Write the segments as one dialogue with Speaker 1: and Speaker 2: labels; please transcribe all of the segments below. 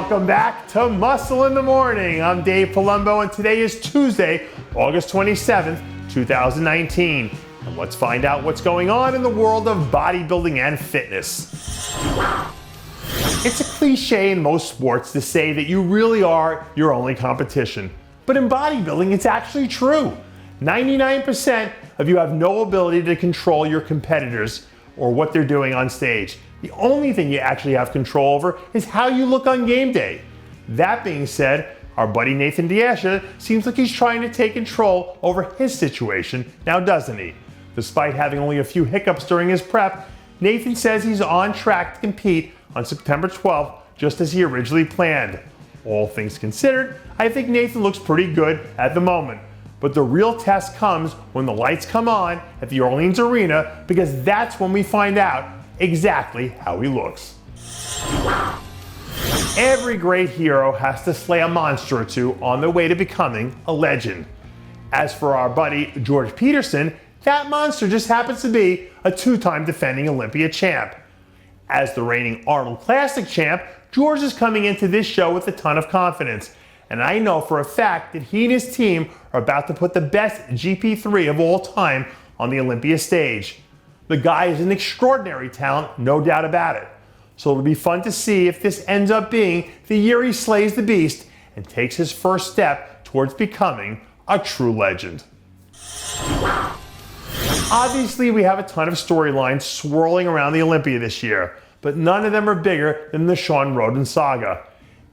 Speaker 1: Welcome back to Muscle in the Morning. I'm Dave Palumbo, and today is Tuesday, August 27th, 2019. And let's find out what's going on in the world of bodybuilding and fitness. It's a cliche in most sports to say that you really are your only competition. But in bodybuilding, it's actually true. 99% of you have no ability to control your competitors or what they're doing on stage. The only thing you actually have control over is how you look on game day. That being said, our buddy Nathan Asha seems like he's trying to take control over his situation now, doesn't he? Despite having only a few hiccups during his prep, Nathan says he's on track to compete on September 12th, just as he originally planned. All things considered, I think Nathan looks pretty good at the moment. But the real test comes when the lights come on at the Orleans Arena, because that's when we find out exactly how he looks. Every great hero has to slay a monster or two on their way to becoming a legend. As for our buddy George Peterson, that monster just happens to be a two-time defending Olympia champ. As the reigning Arnold Classic champ, George is coming into this show with a ton of confidence. And I know for a fact that he and his team are about to put the best GP3 of all time on the Olympia stage. The guy is an extraordinary talent, no doubt about it. So it'll be fun to see if this ends up being the year he slays the beast and takes his first step towards becoming a true legend. Obviously, we have a ton of storylines swirling around the Olympia this year, but none of them are bigger than the Shawn Rhoden saga.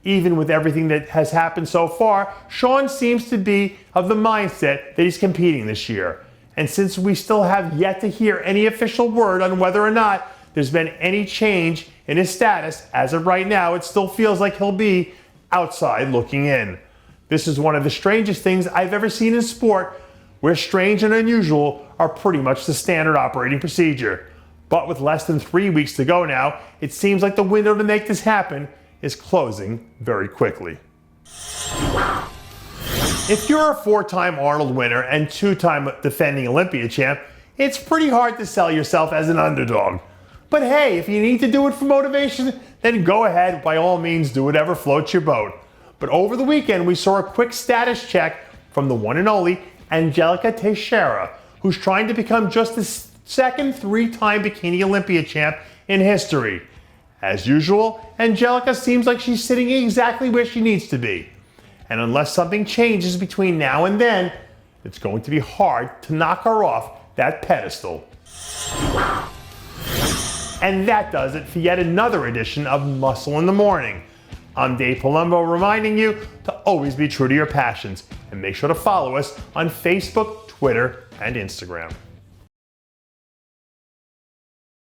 Speaker 1: Even with everything that has happened so far, Shawn seems to be of the mindset that he's competing this year. And since we still have yet to hear any official word on whether or not there's been any change in his status, as of right now, it still feels like he'll be outside looking in. This is one of the strangest things I've ever seen in sport, where strange and unusual are pretty much the standard operating procedure. But with less than 3 weeks to go now, it seems like the window to make this happen is closing very quickly. If you're a 4-time Arnold winner and 2-time defending Olympia champ, it's pretty hard to sell yourself as an underdog. But hey, if you need to do it for motivation, then go ahead, by all means, do whatever floats your boat. But over the weekend, we saw a quick status check from the one and only Angelica Teixeira, who's trying to become just the second 3-time Bikini Olympia champ in history. As usual, Angelica seems like she's sitting exactly where she needs to be. And unless something changes between now and then, it's going to be hard to knock her off that pedestal. And that does it for yet another edition of Muscle in the Morning. I'm Dave Palumbo, reminding you to always be true to your passions, and make sure to follow us on Facebook, Twitter, and Instagram.